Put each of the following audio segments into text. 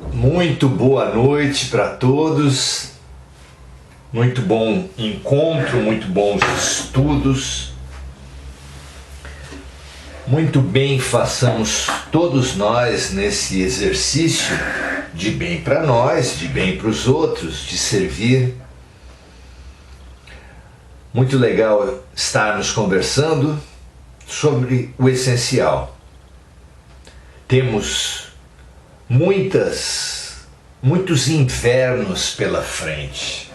Muito boa noite para todos, muito bom encontro, muito bons estudos. Muito bem façamos todos nós nesse exercício de bem para nós, de bem para os outros, de servir. Muito legal estarmos conversando sobre o essencial. Temos muitos invernos pela frente.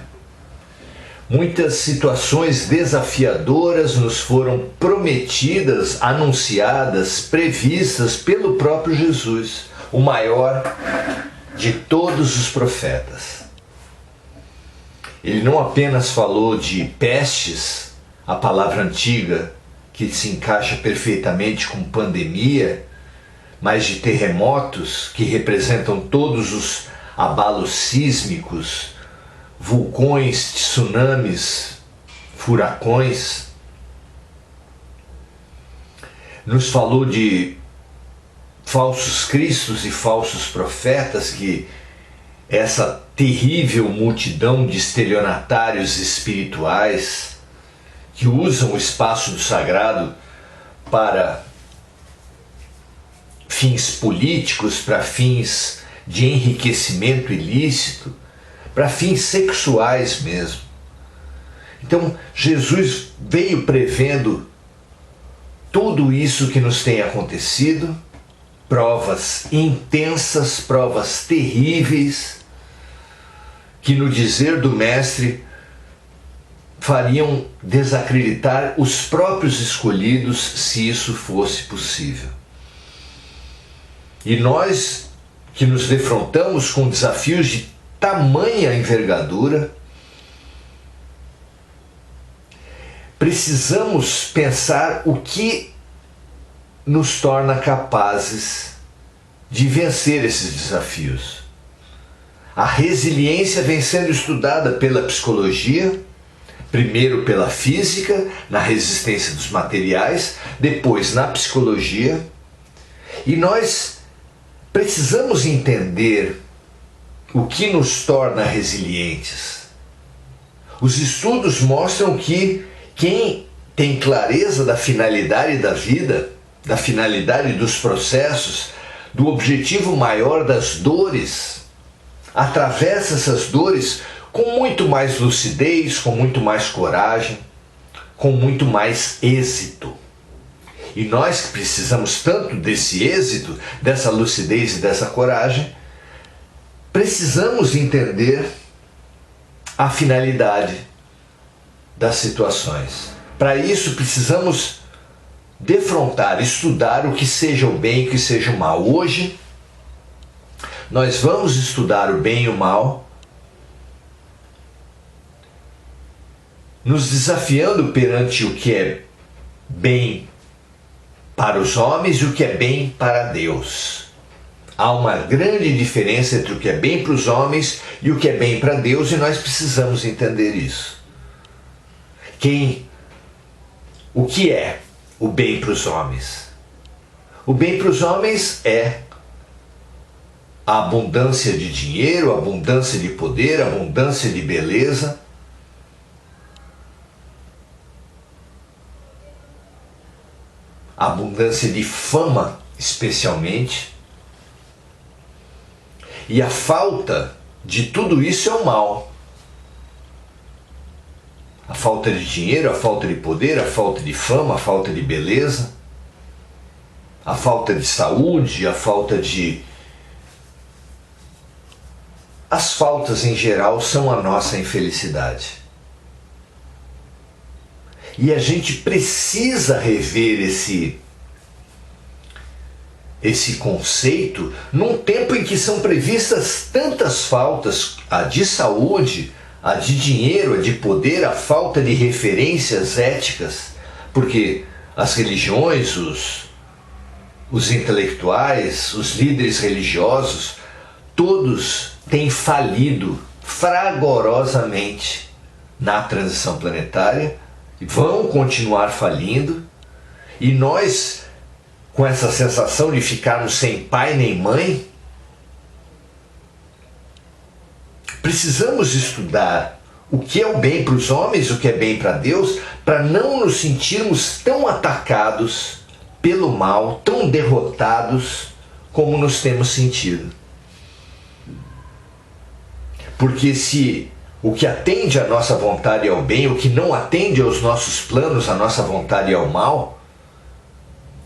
Muitas situações desafiadoras nos foram prometidas, anunciadas, previstas pelo próprio Jesus, o maior de todos os profetas. Ele não apenas falou de pestes, a palavra antiga que se encaixa perfeitamente com pandemia, mas de terremotos que representam todos os abalos sísmicos, vulcões, tsunamis, furacões. Nos falou de falsos cristos e falsos profetas, que essa terrível multidão de estelionatários espirituais que usam o espaço do sagrado para fins políticos, para fins de enriquecimento ilícito, para fins sexuais mesmo. Então, Jesus veio prevendo tudo isso que nos tem acontecido, provas intensas, provas terríveis, que no dizer do Mestre fariam desacreditar os próprios escolhidos, se isso fosse possível. E nós que nos defrontamos com desafios de tamanha envergadura, precisamos pensar o que nos torna capazes de vencer esses desafios. A resiliência vem sendo estudada pela psicologia, primeiro pela física, na resistência dos materiais, depois na psicologia, e nós precisamos entender o que nos torna resilientes. Os estudos mostram que quem tem clareza da finalidade da vida, da finalidade dos processos, do objetivo maior das dores, atravessa essas dores com muito mais lucidez, com muito mais coragem, com muito mais êxito. E nós que precisamos tanto desse êxito, dessa lucidez e dessa coragem, precisamos entender a finalidade das situações. Para isso precisamos defrontar, estudar o que seja o bem e o que seja o mal. Hoje nós vamos estudar o bem e o mal, nos desafiando perante o que é bem para os homens e o que é bem para Deus. Há uma grande diferença entre o que é bem para os homens e o que é bem para Deus, e nós precisamos entender isso. O que é o bem para os homens? O bem para os homens é a abundância de dinheiro, a abundância de poder, a abundância de beleza, a abundância de fama, especialmente, e a falta de tudo isso é o mal. A falta de dinheiro, a falta de poder, a falta de fama, a falta de beleza, a falta de saúde, a falta de... As faltas em geral são a nossa infelicidade. E a gente precisa rever esse conceito num tempo em que são previstas tantas faltas, a de saúde, a de dinheiro, a de poder, a falta de referências éticas, porque as religiões, os intelectuais, os líderes religiosos, todos têm falido fragorosamente na transição planetária, vão continuar falindo, e nós, com essa sensação de ficarmos sem pai nem mãe, Precisamos estudar o que é o bem para os homens, o que é bem para Deus, para não nos sentirmos tão atacados pelo mal, tão derrotados como nos temos sentido. Porque se o que atende à nossa vontade é o bem, o que não atende aos nossos planos, à nossa vontade é o mal,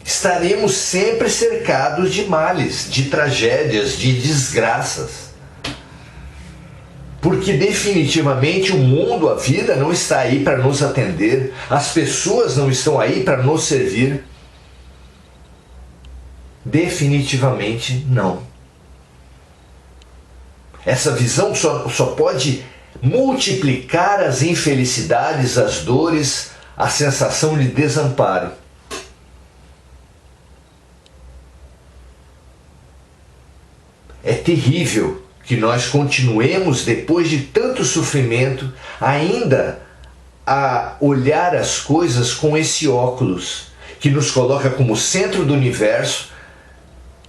estaremos sempre cercados de males, de tragédias, de desgraças. Porque definitivamente o mundo, a vida, não está aí para nos atender, as pessoas não estão aí para nos servir. Definitivamente não. Essa visão só pode multiplicar as infelicidades, as dores, a sensação de desamparo. É terrível que nós continuemos, depois de tanto sofrimento, ainda a olhar as coisas com esse óculos, que nos coloca como centro do universo,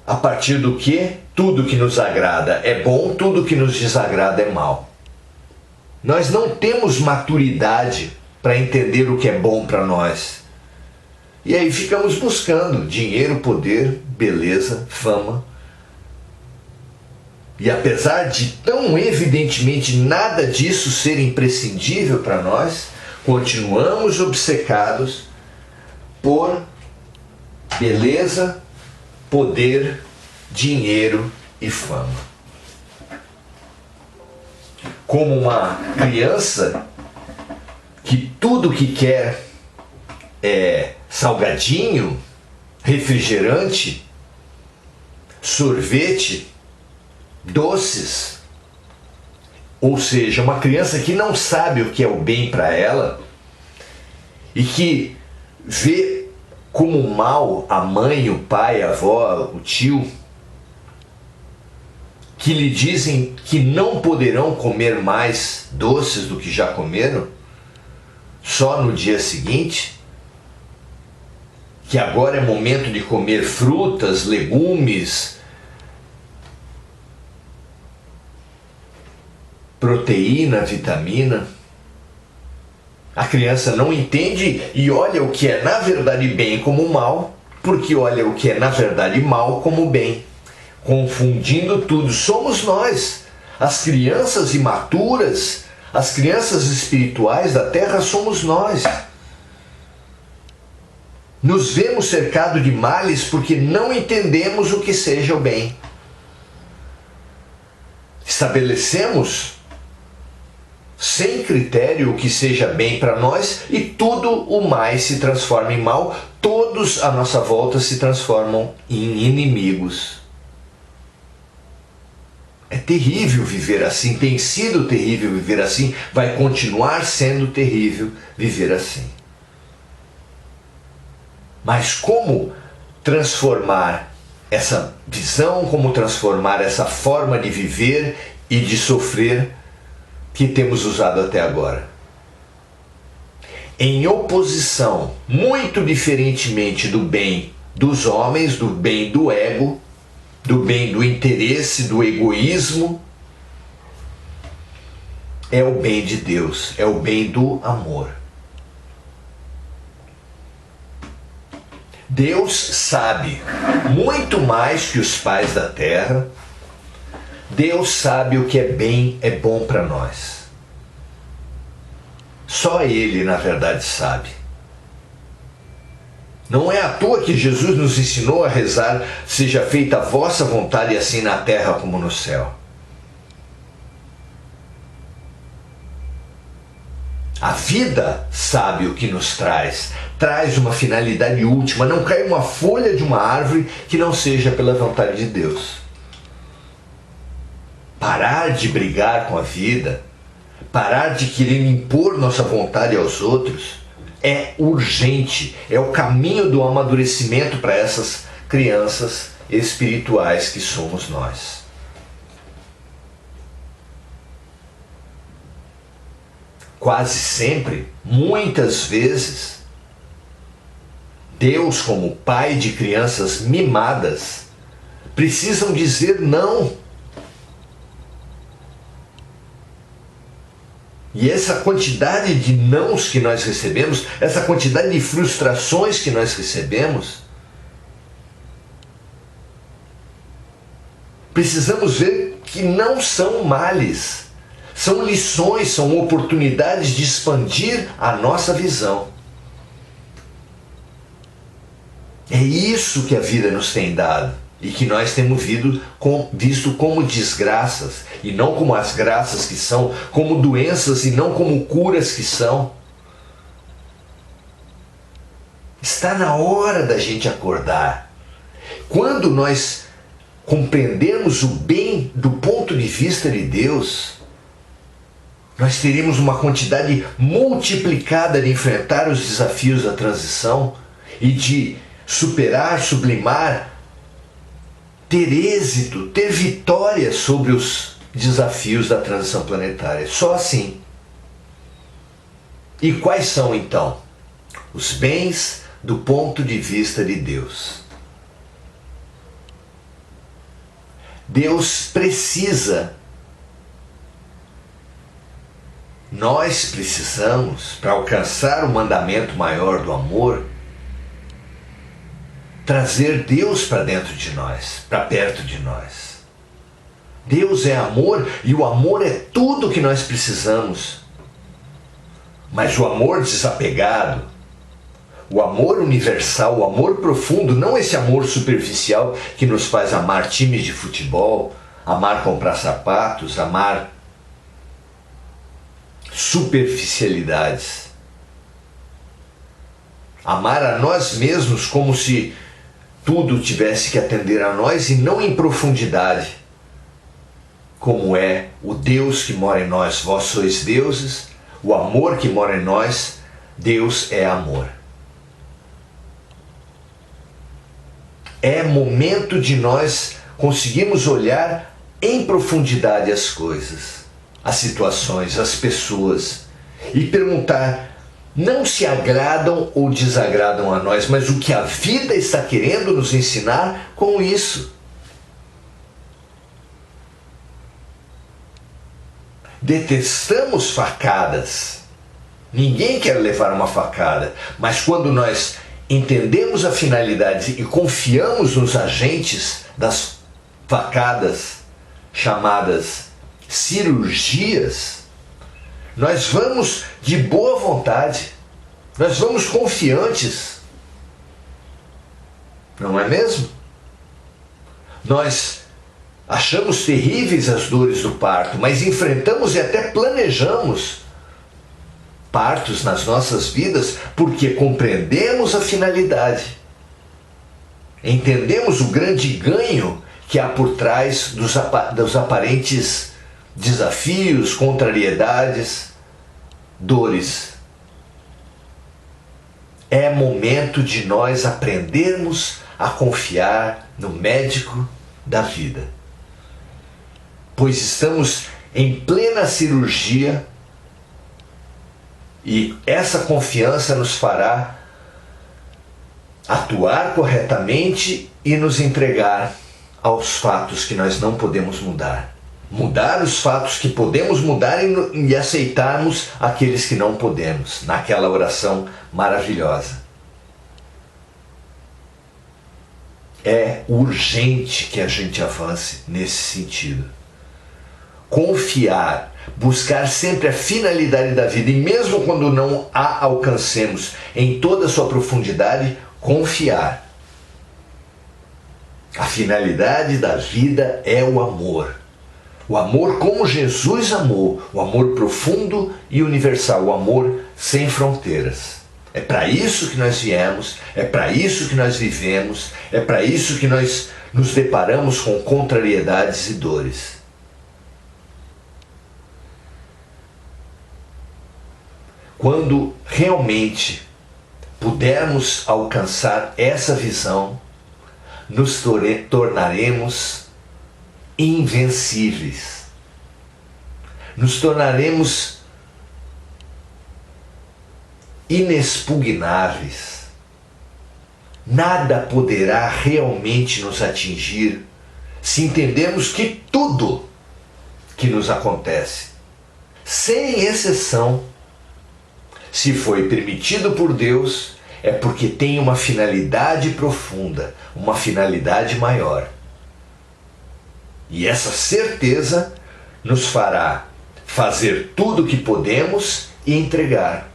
a partir do que tudo que nos agrada é bom, tudo que nos desagrada é mal. Nós não temos maturidade para entender o que é bom para nós. E aí ficamos buscando dinheiro, poder, beleza, fama. E apesar de tão evidentemente nada disso ser imprescindível para nós, continuamos obcecados por beleza, poder, dinheiro e fama. Como uma criança que tudo que quer é salgadinho, refrigerante, sorvete, doces, ou seja, uma criança que não sabe o que é o bem para ela e que vê como mal a mãe, o pai, a avó, o tio, que lhe dizem que não poderão comer mais doces do que já comeram, só no dia seguinte, que agora é momento de comer frutas, legumes, proteína, vitamina. A criança não entende e olha o que é na verdade bem como mal, porque olha o que é na verdade mal como bem, confundindo tudo. Somos nós, as crianças imaturas, as crianças espirituais da terra somos nós. Nos vemos cercados de males porque não entendemos o que seja o bem. Estabelecemos sem critério o que seja bem para nós e tudo o mais se transforma em mal, todos à nossa volta se transformam em inimigos. É terrível viver assim, tem sido terrível viver assim, vai continuar sendo terrível viver assim. Mas como transformar essa visão, como transformar essa forma de viver e de sofrer que temos usado até agora? Em oposição, muito diferentemente do bem dos homens, do bem do ego, do bem do interesse, do egoísmo, é o bem de Deus, é o bem do amor. Deus sabe muito mais que os pais da terra. Deus sabe o que é bom para nós. Só Ele, na verdade, sabe. Não é à toa que Jesus nos ensinou a rezar: seja feita a vossa vontade, assim na terra como no céu. A vida sabe o que nos traz uma finalidade última. Não cai uma folha de uma árvore que não seja pela vontade de Deus. Parar de brigar com a vida, parar de querer impor nossa vontade aos outros, é urgente, é o caminho do amadurecimento para essas crianças espirituais que somos nós. Quase sempre, muitas vezes, Deus, como pai de crianças mimadas, precisam dizer não. E essa quantidade de nãos que nós recebemos, essa quantidade de frustrações que nós recebemos, precisamos ver que não são males, são lições, são oportunidades de expandir a nossa visão. É isso que a vida nos tem dado e que nós temos visto como desgraças e não como as graças que são, como doenças e não como curas que são. Está na hora da gente acordar. Quando nós compreendermos o bem do ponto de vista de Deus, nós teremos uma quantidade multiplicada de enfrentar os desafios da transição e de superar, sublimar, ter êxito, ter vitória sobre os desafios da transição planetária. Só assim. E quais são então os bens do ponto de vista de Deus? Deus precisa, nós precisamos, para alcançar o mandamento maior do amor, trazer Deus para dentro de nós, para perto de nós. Deus é amor e o amor é tudo que nós precisamos. Mas o amor desapegado, o amor universal, o amor profundo, não esse amor superficial que nos faz amar times de futebol, amar comprar sapatos, amar superficialidades. Amar a nós mesmos como se tudo tivesse que atender a nós e não em profundidade, como é o Deus que mora em nós. Vós sois deuses, o amor que mora em nós, Deus é amor. É momento de nós conseguirmos olhar em profundidade as coisas, as situações, as pessoas e perguntar não se agradam ou desagradam a nós, mas o que a vida está querendo nos ensinar com isso. Detestamos facadas. Ninguém quer levar uma facada, mas quando nós entendemos a finalidade e confiamos nos agentes das facadas, chamadas cirurgias, nós vamos de boa vontade, nós vamos confiantes, não é mesmo? Nós achamos terríveis as dores do parto, mas enfrentamos e até planejamos partos nas nossas vidas porque compreendemos a finalidade, entendemos o grande ganho que há por trás dos aparentes desafios, contrariedades, dores. É momento de nós aprendermos a confiar no médico da vida, pois estamos em plena cirurgia e essa confiança nos fará atuar corretamente e nos entregar aos fatos que nós não podemos mudar. Mudar os fatos que podemos mudar e aceitarmos aqueles que não podemos, naquela oração maravilhosa. É urgente que a gente avance nesse sentido. Confiar, buscar sempre a finalidade da vida, e mesmo quando não a alcancemos em toda a sua profundidade, confiar. A finalidade da vida é o amor. O amor como Jesus amou, o amor profundo e universal, o amor sem fronteiras. É para isso que nós viemos, é para isso que nós vivemos, é para isso que nós nos deparamos com contrariedades e dores. Quando realmente pudermos alcançar essa visão, nos tornaremos invencíveis. Nos tornaremos inexpugnáveis. Nada poderá realmente nos atingir se entendermos que tudo que nos acontece sem exceção, se foi permitido por Deus, é porque tem uma finalidade profunda, uma finalidade maior. E essa certeza nos fará fazer tudo o que podemos e entregar.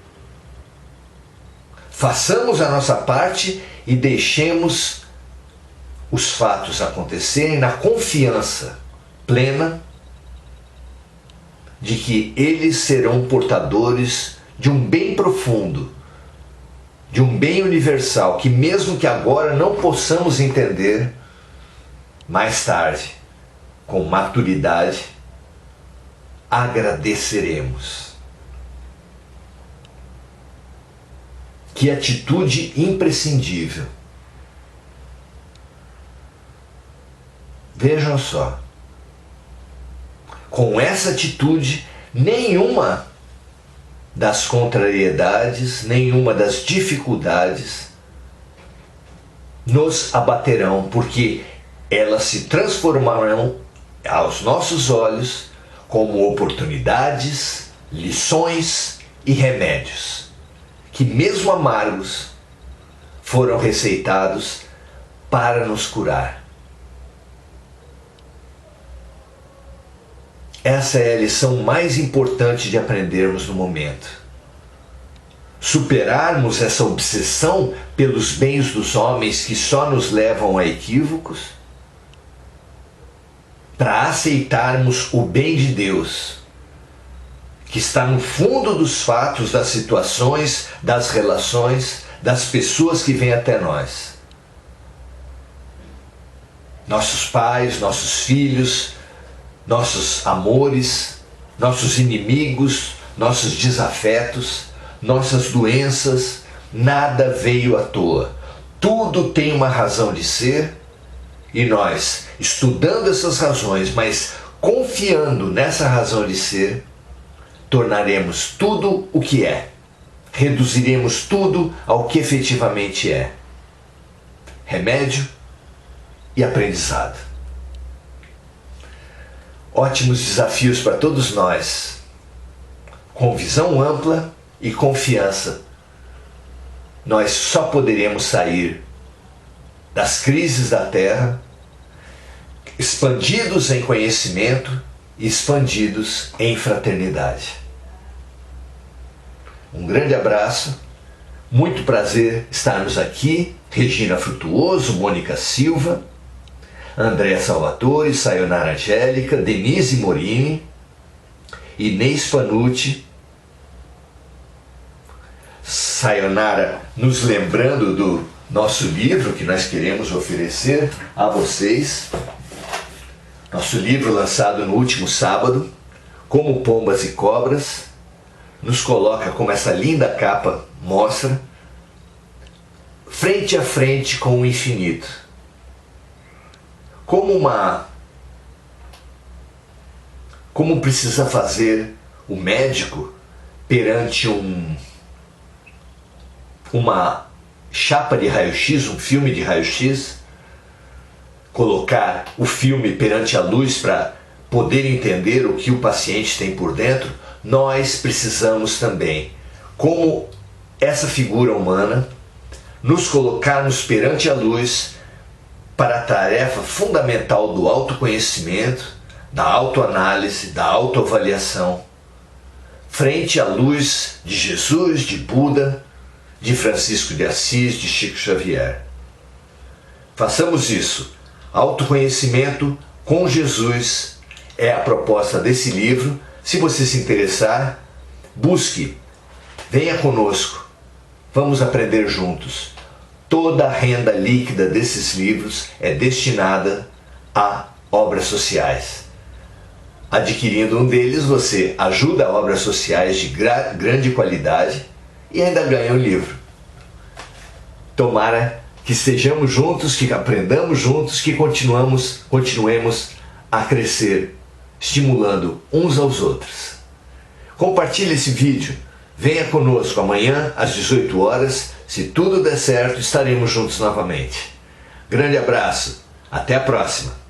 Façamos a nossa parte e deixemos os fatos acontecerem na confiança plena de que eles serão portadores de um bem profundo, de um bem universal, que mesmo que agora não possamos entender, mais tarde, com maturidade, agradeceremos. Que atitude imprescindível. Vejam só, com essa atitude, nenhuma das contrariedades, nenhuma das dificuldades nos abaterão, porque elas se transformarão aos nossos olhos como oportunidades, lições e remédios, que mesmo amargos foram receitados para nos curar. Essa é a lição mais importante de aprendermos no momento. Superarmos essa obsessão pelos bens dos homens que só nos levam a equívocos, para aceitarmos o bem de Deus, que está no fundo dos fatos, das situações, das relações, das pessoas que vêm até nós. Nossos pais, nossos filhos, nossos amores, nossos inimigos, nossos desafetos, nossas doenças, nada veio à toa. Tudo tem uma razão de ser e nós, estudando essas razões, mas confiando nessa razão de ser, tornaremos tudo o que é. Reduziremos tudo ao que efetivamente é. Remédio e aprendizado. Ótimos desafios para todos nós, com visão ampla e confiança. Nós só poderemos sair das crises da Terra, expandidos em conhecimento e expandidos em fraternidade. Um grande abraço, muito prazer estarmos aqui, Regina Frutuoso, Mônica Silva, André Salvatore, Sayonara Angélica, Denise Morini, Inês Panucci. Sayonara nos lembrando do nosso livro que nós queremos oferecer a vocês. Nosso livro lançado no último sábado, Como Pombas e Cobras, nos coloca, como essa linda capa mostra, frente a frente com o infinito. Como precisa fazer o médico perante uma chapa de raio-x, um filme de raio-x, colocar o filme perante a luz para poder entender o que o paciente tem por dentro, nós precisamos também, como essa figura humana, nos colocarmos perante a luz para a tarefa fundamental do autoconhecimento, da autoanálise, da autoavaliação, frente à luz de Jesus, de Buda, de Francisco de Assis, de Chico Xavier. Façamos isso. Autoconhecimento com Jesus é a proposta desse livro. Se você se interessar, busque, venha conosco, vamos aprender juntos. Toda a renda líquida desses livros é destinada a obras sociais. Adquirindo um deles, você ajuda a obras sociais de grande qualidade e ainda ganha um livro. Tomara que estejamos juntos, que aprendamos juntos, que continuemos a crescer, estimulando uns aos outros. Compartilhe esse vídeo, venha conosco amanhã às 18 horas, se tudo der certo, estaremos juntos novamente. Grande abraço, até a próxima!